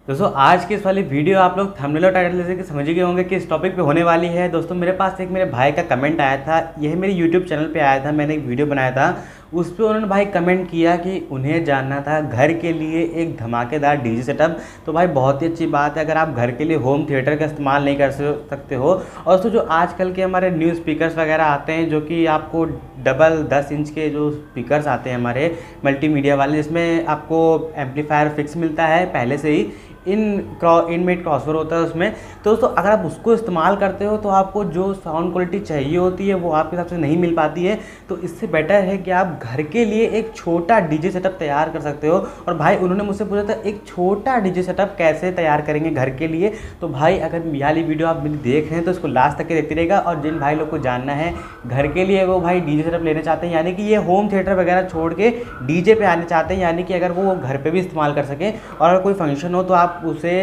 दोस्तों आज की इस वाली वीडियो आप लोग थंबनेल और टाइटल से समझ गए होंगे कि इस टॉपिक पे होने वाली है। दोस्तों मेरे पास एक मेरे भाई का कमेंट आया था, यह मेरे यूट्यूब चैनल पे आया था, मैंने एक वीडियो बनाया था। उस पर उन्होंने भाई कमेंट किया कि उन्हें जानना था घर के लिए एक धमाकेदार डीजे सेटअप। तो भाई बहुत ही अच्छी बात है अगर आप घर के लिए होम थिएटर का इस्तेमाल नहीं कर सकते हो। और दोस्तों जो आजकल के हमारे न्यू स्पीकर्स वगैरह आते हैं जो कि आपको डबल 10 इंच के जो स्पीकर्स आते हैं हमारे मल्टीमीडिया वाले, जिसमें आपको एम्पलीफायर फिक्स मिलता है पहले से ही, इनमेट क्रॉसओवर होता है उसमें। तो दोस्तों अगर आप उसको इस्तेमाल करते हो तो आपको जो साउंड क्वालिटी चाहिए होती है वो आपके हिसाब से नहीं मिल पाती है। तो इससे बेटर है कि आप घर के लिए एक छोटा डीजे सेटअप तैयार कर सकते हो। और भाई उन्होंने मुझसे पूछा था एक छोटा डीजे सेटअप कैसे तैयार करेंगे घर के लिए। तो भाई अगर ये वाली वीडियो आप मेरी देख रहे हैं तो इसको लास्ट तक के देखते रहेगा। और जिन भाई लोग को जानना है घर के लिए वो भाई डीजे सेटअप लेना चाहते हैं, यानी कि ये होम थिएटर वगैरह छोड़ के डीजे पे आने चाहते हैं, यानी कि अगर वो घर पे भी इस्तेमाल कर सकें और अगर कोई फंक्शन हो तो आप उसे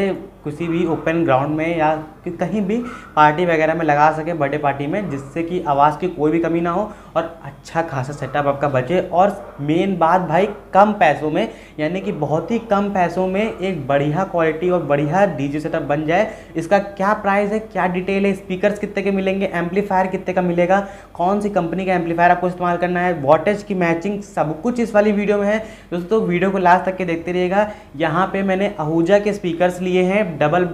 किसी भी ओपन ग्राउंड में या कहीं भी पार्टी वगैरह में लगा सकें, बर्थडे पार्टी में, जिससे कि आवाज़ की कोई भी कमी ना हो और अच्छा खासा सेटअप आपका बचे। और मेन बात भाई कम पैसों में, यानी कि बहुत ही कम पैसों में एक बढ़िया क्वालिटी और बढ़िया डीजे सेटअप बन जाए। इसका क्या प्राइस है, क्या डिटेल है, स्पीकर्स कितने के मिलेंगे, एम्पलीफायर कितने का मिलेगा, कौन सी कंपनी का एम्पलीफायर आपको इस्तेमाल करना है, वॉटेज की मैचिंग, सब कुछ इस वाली वीडियो में है। दोस्तों वीडियो को लास्ट तक के देखते रहिएगा। यहाँ पे मैंने आहूजा के स्पीकर्स लिए हैं, डबल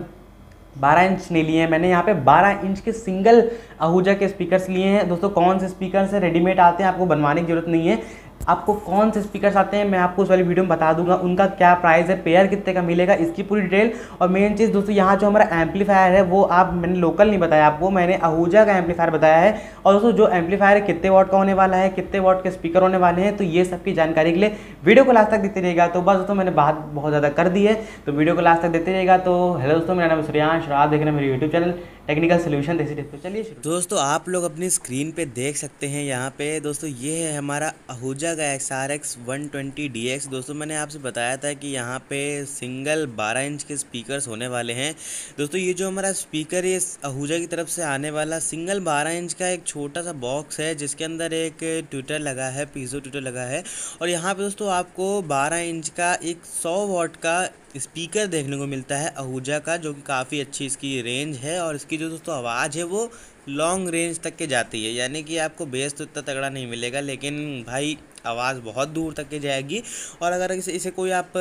12 इंच नहीं लिए हैं मैंने, यहाँ पे 12 इंच के सिंगल आहूजा के स्पीकर्स लिए हैं। दोस्तों कौन से स्पीकर्स है रेडीमेड आते हैं, आपको बनवाने की जरूरत नहीं है। आपको कौन से स्पीकर्स आते हैं मैं आपको उस वाली वीडियो में बता दूंगा, उनका क्या प्राइस है, पेयर कितने का मिलेगा, इसकी पूरी डिटेल। और मेन चीज़ दोस्तों यहाँ जो हमारा एम्पलीफायर है वो आप मैंने लोकल नहीं बताया आपको, मैंने आहूजा का एम्पलीफायर बताया है। और दोस्तों जो एम्पलीफायर है कितने वॉट का होने वाला है, कितने वॉट के स्पीकर होने वाले हैं, तो ये सब की जानकारी के लिए वीडियो को लास्ट तक देखते रहिएगा। तो बस दोस्तों मैंने बात बहुत ज़्यादा कर दी है, तो वीडियो को लास्ट तक देखते रहिएगा। तो हेलो दोस्तों, मेरा नाम श्रेयांश, आप देख रहे हैं मेरे यूट्यूब चैनल टेक्निकल सोल्यूशन देसी टिप्स। तो चलिए शुरू। दोस्तों आप लोग अपनी स्क्रीन पे देख सकते हैं यहाँ पे दोस्तों, ये है हमारा आहूजा का XRX 120DX। दोस्तों मैंने आपसे बताया था कि यहाँ पे सिंगल 12 इंच के स्पीकर्स होने वाले हैं। दोस्तों ये जो हमारा स्पीकर है आहूजा की तरफ से आने वाला सिंगल 12 इंच का एक छोटा सा बॉक्स है, जिसके अंदर एक ट्विटर लगा है, पीजो ट्विटर लगा है। और यहाँ पे दोस्तों आपको 12 इंच का एक 100 वॉट का स्पीकर देखने को मिलता है आहूजा का, जो कि काफ़ी अच्छी इसकी रेंज है। और इसकी जो दोस्तों आवाज़ है वो लॉन्ग रेंज तक के जाती है, यानी कि आपको बेस तो इतना तगड़ा नहीं मिलेगा, लेकिन भाई आवाज़ बहुत दूर तक के जाएगी। और अगर इसे कोई आप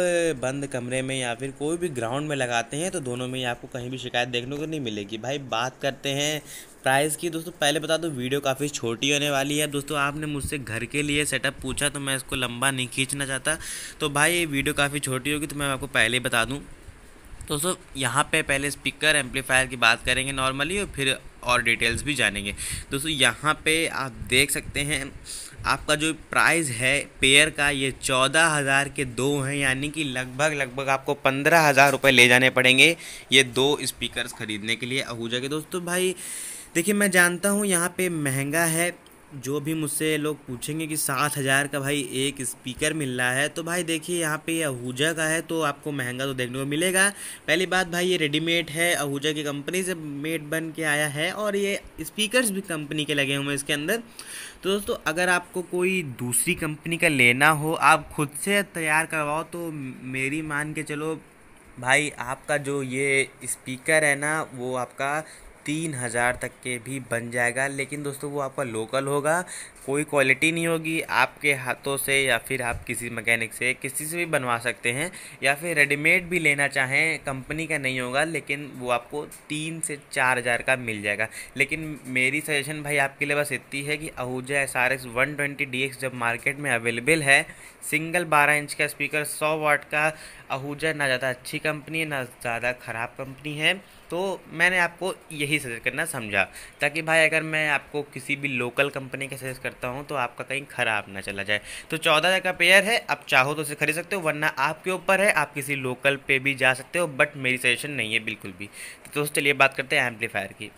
बंद कमरे में या फिर कोई भी ग्राउंड में लगाते हैं तो दोनों में ही आपको कहीं भी शिकायत देखने को नहीं मिलेगी। भाई बात करते हैं प्राइस की। दोस्तों पहले बता दो वीडियो काफ़ी छोटी होने वाली है। दोस्तों आपने मुझसे घर के लिए सेटअप पूछा तो मैं इसको लंबा नहीं खींचना चाहता, तो भाई ये वीडियो काफ़ी छोटी होगी तो मैं आपको पहले ही बता दूँ। दोस्तों यहाँ पे पहले स्पीकर एम्पलीफायर की बात करेंगे नॉर्मली, और फिर और डिटेल्स भी जानेंगे। दोस्तों यहाँ पे आप देख सकते हैं आपका जो प्राइस है पेयर का, ये 14,000 के दो हैं, यानी कि लगभग आपको 15,000 रुपये ले जाने पड़ेंगे ये दो स्पीकर्स ख़रीदने के लिए आहूजा के। दोस्तों भाई देखिए मैं जानता हूँ यहाँ पे महंगा है, जो भी मुझसे लोग पूछेंगे कि 7,000 का भाई एक स्पीकर मिल रहा है, तो भाई देखिए यहाँ पे आहूजा का है तो आपको महंगा तो देखने को मिलेगा। पहली बात भाई ये रेडीमेड है, आहूजा की कंपनी से मेड बन के आया है, और ये स्पीकर्स भी कंपनी के लगे हुए हैं इसके अंदर। तो दोस्तों अगर आपको कोई दूसरी कंपनी का लेना हो, आप खुद से तैयार करवाओ, तो मेरी मान के चलो भाई आपका जो ये स्पीकर है ना वो आपका 3,000 तक के भी बन जाएगा। लेकिन दोस्तों वो आपका लोकल होगा, कोई क्वालिटी नहीं होगी, आपके हाथों से या फिर आप किसी मैकेनिक से किसी से भी बनवा सकते हैं, या फिर रेडीमेड भी लेना चाहें कंपनी का नहीं होगा, लेकिन वो आपको 3 से 4,000 का मिल जाएगा। लेकिन मेरी सजेशन भाई आपके लिए बस इतनी है कि आहूजा SRX 120DX जब मार्केट में अवेलेबल है, सिंगल 12 इंच का स्पीकर 100 वाट का, आहूजा ना ज़्यादा अच्छी कंपनी है ना ज़्यादा ख़राब कंपनी है, तो मैंने आपको यही सजेस्ट करना समझा, ताकि भाई अगर मैं आपको किसी भी लोकल कंपनी का सजेस्ट करता हूँ तो आपका कहीं ख़राब ना चला जाए। तो 14,000 का पेयर है, आप चाहो तो उसे खरीद सकते हो, वरना आपके ऊपर है, आप किसी लोकल पे भी जा सकते हो, बट मेरी सजेशन नहीं है बिल्कुल भी। तो दोस्तों चलिए बात करते हैं एम्पलीफायर की।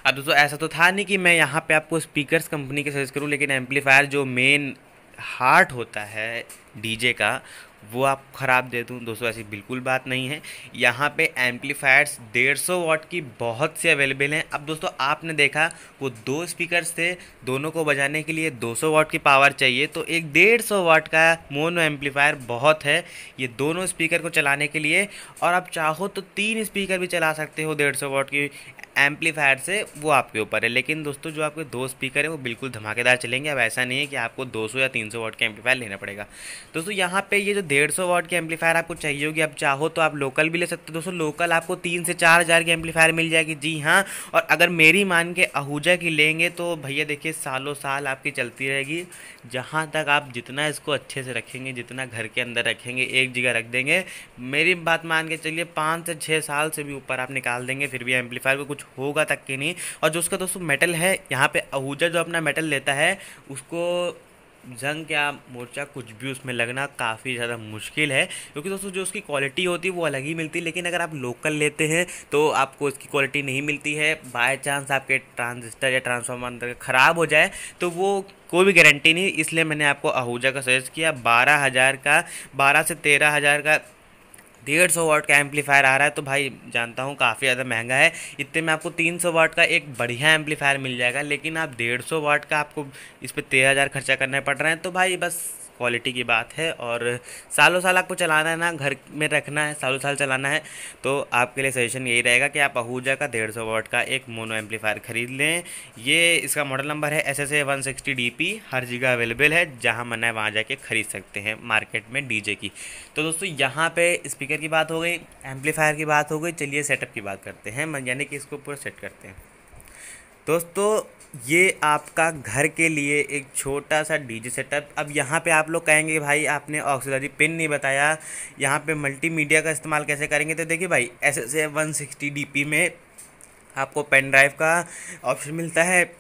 अब दोस्तों ऐसा तो था नहीं कि मैं यहाँ पे आपको स्पीकर्स कंपनी के सजेस्ट करूँ, लेकिन एम्पलीफायर जो मेन हार्ट होता है डीजे का वो आप ख़राब दे दूँ दोस्तों, ऐसी बिल्कुल बात नहीं है। यहाँ पे एम्पलीफायर्स 150 वाट की बहुत से अवेलेबल हैं। अब दोस्तों आपने देखा वो 2 स्पीकर्स थे, दोनों को बजाने के लिए 200 वाट की पावर चाहिए, तो एक 150 वाट का मोनो एम्पलीफायर बहुत है ये दोनों स्पीकर को चलाने के लिए। और आप चाहो तो 3 स्पीकर भी चला सकते हो 150 वाट की एम्पलीफायर से, वो आपके ऊपर है। लेकिन दोस्तों जो आपके 2 स्पीकर है वो बिल्कुल धमाकेदार चलेंगे। अब ऐसा नहीं है कि आपको 200 या 300 वाट का एम्पलीफायर लेना पड़ेगा। दोस्तों यहाँ पे ये जो 150 वाट की एम्पलीफायर आपको चाहिए होगी, आप चाहो तो आप लोकल भी ले सकते हो दोस्तों। लोकल आपको 3 से 4 हज़ार की एम्पलीफायर मिल जाएगी, जी हाँ। और अगर मेरी मान के आहूजा की लेंगे तो भैया देखिए सालों साल आपकी चलती रहेगी। जहाँ तक आप जितना इसको अच्छे से रखेंगे, जितना घर के अंदर रखेंगे, एक जगह रख देंगे, मेरी बात मान के चलिए 5 से 6 साल से भी ऊपर आप निकाल देंगे, फिर भी एम्पलीफायर को कुछ होगा तक कि नहीं। और जो उसका दोस्तों मेटल है, यहाँ पे आहूजा जो अपना मेटल लेता है उसको जंग क्या मोर्चा कुछ भी उसमें लगना काफ़ी ज़्यादा मुश्किल है, क्योंकि दोस्तों जो उसकी क्वालिटी होती है वो अलग ही मिलती है। लेकिन अगर आप लोकल लेते हैं तो आपको इसकी क्वालिटी नहीं मिलती है। बाय चांस आपके ट्रांजिस्टर या ट्रांसफार्मर ख़राब हो जाए तो वो कोई भी गारंटी नहीं। इसलिए मैंने आपको आहूजा का सजेस्ट किया। 12,000 का, 12 से 13,000 का 150 वाट का एम्पलीफायर आ रहा है, तो भाई जानता हूँ काफ़ी ज़्यादा महंगा है। इतने में आपको 300 वाट का एक बढ़िया एम्पलीफायर मिल जाएगा, लेकिन आप 150 वाट का आपको इस पर 13,000 खर्चा करना पड़ रहा है। तो भाई बस क्वालिटी की बात है, और सालों साल आपको चलाना है ना, घर में रखना है, सालों साल चलाना है, तो आपके लिए सजेशन यही रहेगा कि आप आहूजा का 150 वाट का एक मोनो एम्पलीफायर ख़रीद लें। ये इसका मॉडल नंबर है SSA 160DP। हर जगह अवेलेबल है, जहाँ मन है वहाँ जाके ख़रीद सकते हैं मार्केट में डीजे की। तो दोस्तों यहाँ पे स्पीकर की बात हो गई, एम्पलीफायर की बात हो गई, चलिए सेटअप की बात करते हैं, यानी कि इसको पूरा सेट करते हैं। दोस्तों ये आपका घर के लिए एक छोटा सा डीजे सेटअप। अब यहाँ पे आप लोग कहेंगे भाई आपने ऑक्सिलरी पिन नहीं बताया, यहाँ पे मल्टीमीडिया का इस्तेमाल कैसे करेंगे। तो देखिए भाई SSA 160DP में आपको पेन ड्राइव का ऑप्शन मिलता है,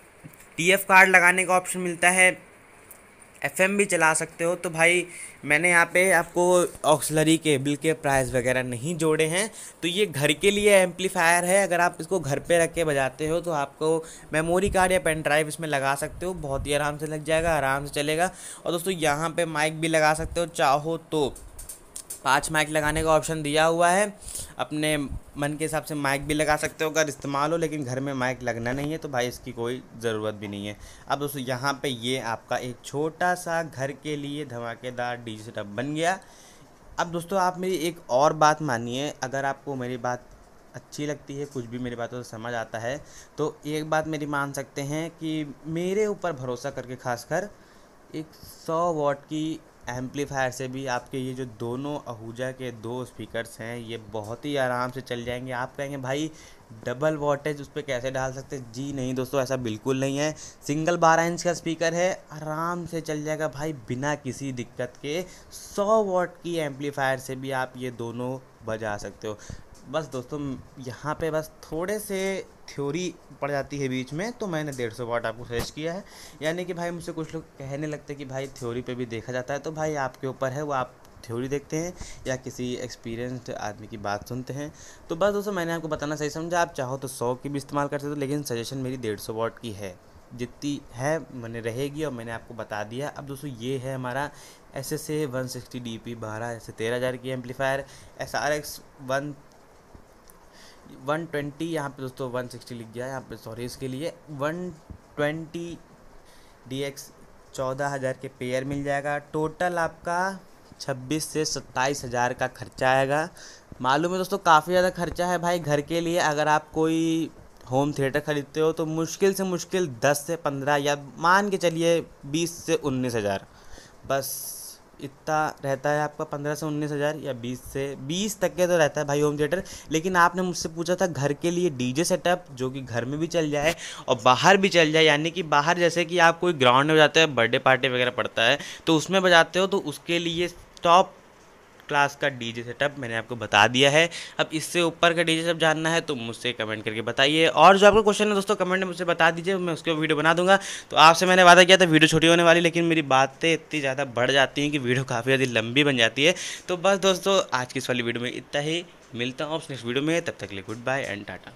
TF कार्ड लगाने का ऑप्शन मिलता है, FM भी चला सकते हो। तो भाई मैंने यहाँ पे आपको ऑक्सिलरी केबल के प्राइस वगैरह नहीं जोड़े हैं, तो ये घर के लिए एम्पलीफायर है। अगर आप इसको घर पे रख के बजाते हो तो आपको मेमोरी कार्ड या पेन ड्राइव इसमें लगा सकते हो, बहुत ही आराम से लग जाएगा, आराम से चलेगा। और दोस्तों यहाँ पे माइक भी लगा सकते हो, चाहो तो 5 माइक लगाने का ऑप्शन दिया हुआ है। अपने मन के हिसाब से माइक भी लगा सकते हो अगर इस्तेमाल हो, लेकिन घर में माइक लगना नहीं है तो भाई इसकी कोई ज़रूरत भी नहीं है। अब दोस्तों यहाँ पे ये आपका एक छोटा सा घर के लिए धमाकेदार डीजे सेटअप बन गया। अब दोस्तों आप मेरी एक और बात मानिए, अगर आपको मेरी बात अच्छी लगती है, कुछ भी मेरी बातों से समझ आता है, तो एक बात मेरी मान सकते हैं कि मेरे ऊपर भरोसा करके, खासकर एक 100 वाट की एम्पलीफायर से भी आपके ये जो दोनों आहूजा के 2 स्पीकर्स हैं ये बहुत ही आराम से चल जाएंगे। आप कहेंगे भाई डबल वॉटेज उस पर कैसे डाल सकते हैं। जी नहीं दोस्तों, ऐसा बिल्कुल नहीं है। सिंगल 12 इंच का स्पीकर है, आराम से चल जाएगा भाई बिना किसी दिक्कत के। 100 वाट की एम्पलीफायर से भी आप ये दोनों बजा सकते हो। बस दोस्तों यहाँ पे बस थोड़े से थ्योरी पड़ जाती है बीच में, तो मैंने 150 वाट आपको सजेस्ट किया है। यानी कि भाई मुझसे कुछ लोग कहने लगते कि भाई थ्योरी पे भी देखा जाता है, तो भाई आपके ऊपर है, वो आप थ्योरी देखते हैं या किसी एक्सपीरियंस्ड आदमी की बात सुनते हैं। तो बस दोस्तों मैंने आपको बताना सही समझा। आप चाहो तो 100 की भी इस्तेमाल कर सकते हो, लेकिन सजेशन मेरी 150 वाट की है, जितनी है मैंने रहेगी और मैंने आपको बता दिया। अब दोस्तों ये है हमारा SSA 160DP 12 से 13,000 की एम्पलीफायर। SRX 120, यहाँ पे दोस्तों 160 लिख गया है यहाँ पे, सॉरी इसके लिए। 120DX 14,000 के पेयर मिल जाएगा। टोटल आपका 26 से 27,000 का खर्चा आएगा। मालूम है दोस्तों काफ़ी ज़्यादा खर्चा है भाई घर के लिए। अगर आप कोई होम थिएटर ख़रीदते हो तो मुश्किल से मुश्किल 10 से 15 या मान के चलिए 20 से 19,000, बस इतना रहता है आपका। 15 से 19,000 या 20 तक के तो रहता है भाई होम थिएटर। लेकिन आपने मुझसे पूछा था घर के लिए डीजे सेटअप जो कि घर में भी चल जाए और बाहर भी चल जाए, यानी कि बाहर जैसे कि आप कोई ग्राउंड में बजाते हैं, बर्थडे पार्टी वगैरह पड़ता है तो उसमें बजाते हो, तो उसके लिए टॉप क्लास का डीजे सेटअप मैंने आपको बता दिया है। अब इससे ऊपर का डीजे सेटअप जानना है तो मुझसे कमेंट करके बताइए, और जो आपका क्वेश्चन है दोस्तों कमेंट में मुझसे बता दीजिए, मैं उसके वीडियो बना दूंगा। तो आपसे मैंने वादा किया था वीडियो छोटी होने वाली, लेकिन मेरी बातें इतनी ज़्यादा बढ़ जाती हैं कि वीडियो काफ़ी ज़्यादा लंबी बन जाती है। तो बस दोस्तों आज की इस वाली वीडियो में इतना ही, मिलता हूँ नेक्स्ट वीडियो में, तब तक के लिए गुड बाय एंड टाटा।